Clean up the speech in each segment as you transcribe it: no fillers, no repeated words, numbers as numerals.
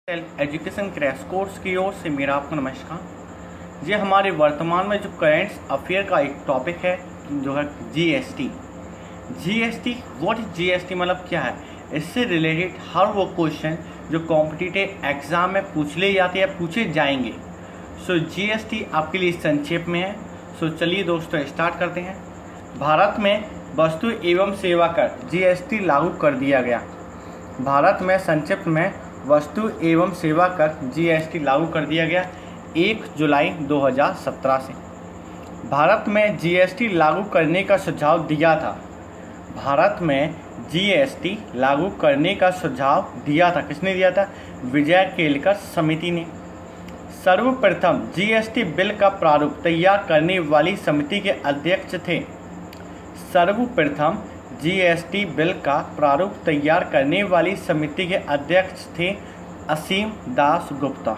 Self education crash course की ओर से मेरा आपको नमस्कार। ये हमारे वर्तमान में जो करेंट्स अफेयर का एक टॉपिक है जो है जीएसटी। व्हाट इज जीएसटी मतलब क्या है, इससे रिलेटेड हर वो क्वेश्चन जो कॉम्पिटिटिव एग्जाम में पूछ लिए जाते हैं पूछे जाएंगे। सो जीएसटी आपके लिए संक्षेप में है। सो चलिए दोस्तों स्टार्ट करते हैं। भारत में वस्तु एवं सेवा कर जीएसटी लागू कर दिया गया। भारत में संक्षिप्त में वस्तु एवं सेवा कर जीएसटी लागू कर दिया गया 1 जुलाई 2017 से। भारत में जीएसटी लागू करने का सुझाव दिया था। भारत में जीएसटी लागू करने का सुझाव दिया था, किसने दिया था? विजय केलकर समिति ने। सर्वप्रथम जीएसटी बिल का प्रारूप तैयार करने वाली समिति के अध्यक्ष थे। सर्वप्रथम जीएसटी बिल का प्रारूप तैयार करने वाली समिति के अध्यक्ष थे असीम दास गुप्ता।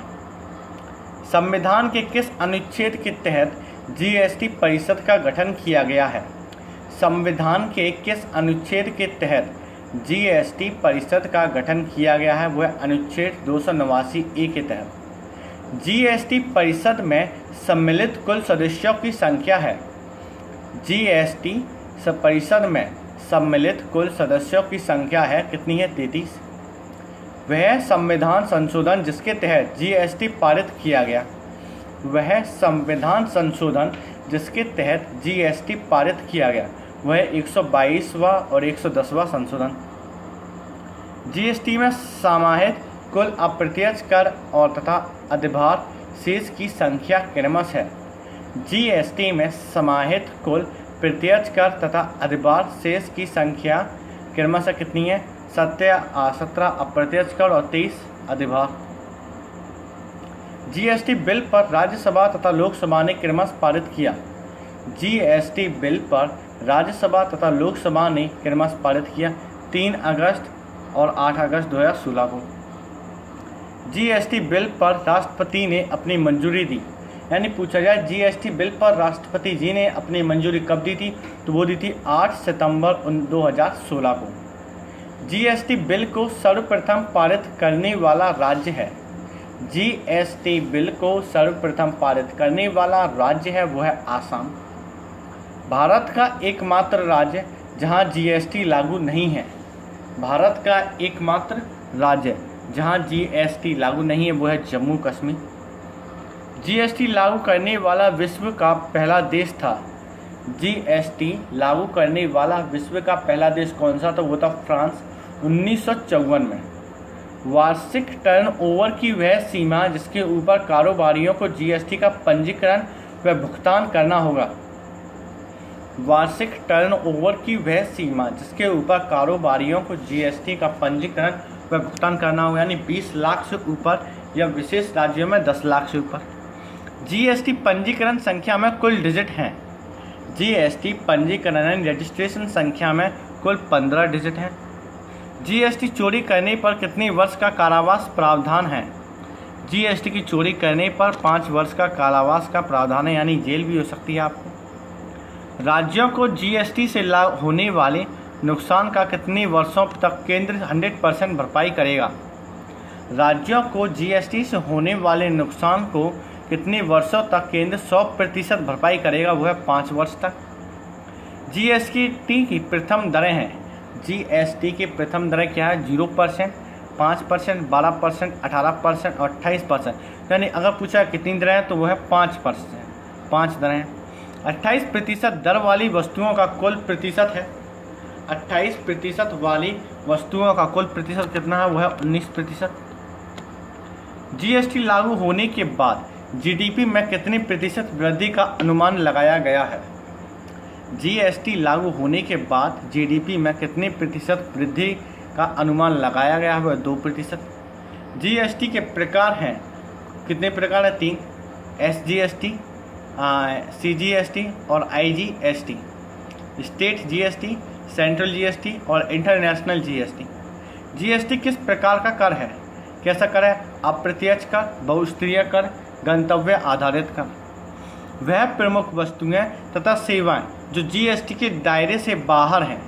संविधान के किस अनुच्छेद के तहत जीएसटी परिषद का गठन किया गया है? संविधान के किस अनुच्छेद के तहत जीएसटी परिषद का गठन किया गया है? वह अनुच्छेद 289A के तहत। जीएसटी परिषद में सम्मिलित कुल सदस्यों की संख्या है। जीएसटी परिषद में सम्मिलित कुल सदस्यों की संख्या है, कितनी है? 33। वह संविधान संशोधन जिसके तहत जीएसटी पारित किया गया, वह संविधान संशोधन जिसके तहत जीएसटी पारित किया गया वह 122वां और 110वां संशोधन। जीएसटी में समाहित कुल अप्रत्यक्ष कर और तथा अधिभार शेष की संख्या क्रमश है। जीएसटी में समाहित कुल प्रत्यक्ष कर तथा अधिभार शेष की संख्या क्रमशः कितनी है? 17 अप्रत्यक्ष कर और 23 अधिभार। जीएसटी बिल पर राज्यसभा तथा लोकसभा ने क्रमशः पारित किया। जीएसटी बिल पर राज्यसभा तथा लोकसभा ने क्रमशः पारित किया 3 अगस्त और 8 अगस्त 2016 को। जीएसटी बिल पर राष्ट्रपति ने अपनी मंजूरी दी, यानी पूछा जाए जीएसटी बिल पर राष्ट्रपति जी ने अपनी मंजूरी कब दी थी, तो वो दी थी 8 सितंबर 2016 को। जीएसटी बिल को सर्वप्रथम पारित करने वाला राज्य है। जीएसटी बिल को सर्वप्रथम पारित करने वाला राज्य है वो है आसाम। भारत का एकमात्र राज्य जहां जीएसटी लागू नहीं है। भारत का एकमात्र राज्य जहां जीएसटी लागू नहीं है वो है जम्मू कश्मीर। जीएसटी लागू करने वाला विश्व का पहला देश था। जीएसटी लागू करने वाला विश्व का पहला देश कौन सा था? वो था फ्रांस 1954 में। वार्षिक टर्नओवर की वह सीमा जिसके ऊपर कारोबारियों को जीएसटी का पंजीकरण व भुगतान करना होगा। वार्षिक टर्नओवर की वह सीमा जिसके ऊपर कारोबारियों को जीएसटी का पंजीकरण व भुगतान करना होगा, यानी 20 लाख से ऊपर या विशेष राज्यों में 10 लाख से ऊपर। जीएसटी पंजीकरण संख्या में कुल डिजिट हैं। जीएसटी पंजीकरण रजिस्ट्रेशन संख्या में कुल 15 डिजिट हैं। जीएसटी चोरी करने पर कितने वर्ष का कारावास प्रावधान है? जीएसटी की चोरी करने पर 5 वर्ष का कारावास का प्रावधान है, यानी जेल भी हो सकती है आपको। राज्यों को जीएसटी से होने वाले नुकसान का कितने वर्षों तक केंद्र 100% भरपाई करेगा? राज्यों को जीएसटी से होने वाले नुकसान को कितने वर्षों तक केंद्र 100% भरपाई करेगा? वो है 5 वर्ष तक। जीएसटी की प्रथम दरें हैं। जीएसटी की प्रथम दरें क्या है? 0%, 5%, 12%, 18% और 28%। यानी अगर पूछा कितनी दरें हैं तो वो है 5%, 5 दरें। 28% दर वाली वस्तुओं का कुल प्रतिशत है। 28% वाली वस्तुओं का कुल प्रतिशत कितना है? वो है 19%। जीएसटी लागू होने के बाद जीडीपी में कितने प्रतिशत वृद्धि का अनुमान लगाया गया है? जीएसटी लागू होने के बाद जीडीपी में कितने प्रतिशत वृद्धि का अनुमान लगाया गया है? वह 2%। जीएसटी के प्रकार हैं, कितने प्रकार हैं? 3। एसजीएसटी, सीजीएसटी और IGST. State GST, central GST और इंटरनेशनल जीएसटी। जीएसटी किस प्रकार का कर है? कैसा कर है? अप्रत्यक्ष कर, बहुस्तरीय कर, गंतव्य आधारित कर। वह प्रमुख वस्तुएं तथा सेवाएं जो जीएसटी के दायरे से बाहर हैं,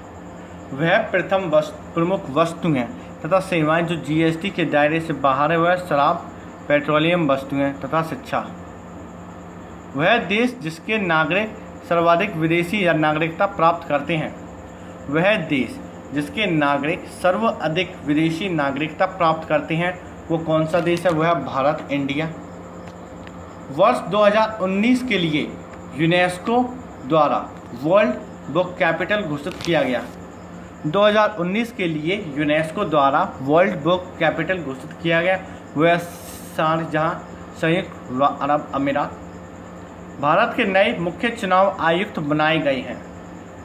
वह प्रमुख वस्तुएं तथा सेवाएं जो जीएसटी के दायरे से बाहर है वह शराब, पेट्रोलियम वस्तुएं तथा शिक्षा। वह देश जिसके नागरिक सर्वाधिक विदेशी या नागरिकता प्राप्त करते हैं। वह देश जिसके नागरिक सर्वाधिक विदेशी नागरिकता प्राप्त करते हैं वो कौन सा देश है? वह भारत, इंडिया। वर्ष 2019 के लिए यूनेस्को द्वारा वर्ल्ड बुक कैपिटल घोषित किया गया। 2019 के लिए यूनेस्को द्वारा वर्ल्ड बुक कैपिटल घोषित किया गया वह शारजाह, संयुक्त अरब अमीरात। भारत के नए मुख्य चुनाव आयुक्त बनाए गए हैं।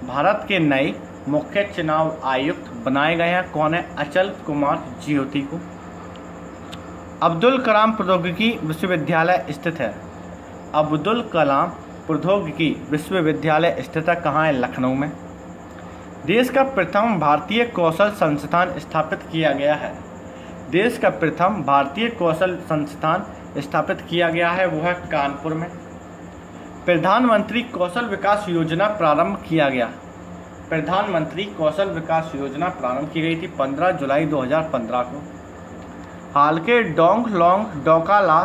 भारत के नए मुख्य चुनाव आयुक्त बनाए गए हैं। कौन है? अचल कुमार ज्योति को। अब्दुल कलाम प्रौद्योगिकी विश्वविद्यालय स्थित है। अब्दुल कलाम प्रौद्योगिकी विश्वविद्यालय स्थित है कहाँ है? लखनऊ में। देश का प्रथम भारतीय कौशल संस्थान स्थापित किया गया है। देश का प्रथम भारतीय कौशल संस्थान स्थापित किया गया है वो है कानपुर में। प्रधानमंत्री कौशल विकास योजना प्रारंभ किया गया। प्रधानमंत्री कौशल विकास योजना प्रारंभ की गई थी 15 जुलाई 2015 को। हाल के डोंग लोंग डोकाला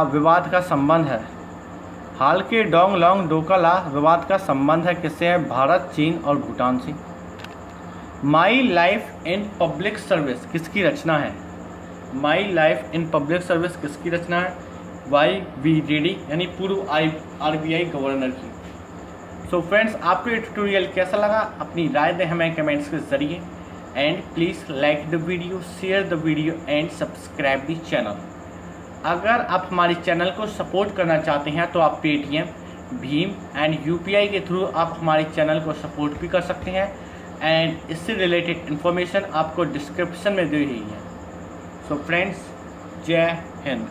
विवाद का संबंध है। हाल के डोंग लोंग डोकाला विवाद का संबंध है किससे है? भारत, चीन और भूटान से। My life in public service किसकी रचना है? My life in public service किसकी रचना है? YVDD यानी पूर्व RBI गवर्नर की। सो फ्रेंड्स, आपको ये ट्यूटोरियल कैसा लगा? अपनी राय दें हमें कमेंट्स के जरिए। And please like the video, share the video and subscribe the channel. अगर आप हमारे चैनल को सपोर्ट करना चाहते हैं तो आप पेटीएम, भीम एंड UPI के थ्रू आप हमारे चैनल को सपोर्ट भी कर सकते हैं। एंड इससे रिलेटेड इन्फॉर्मेशन आपको डिस्क्रिप्शन में दी हुई है। सो फ्रेंड्स, जय हिंद।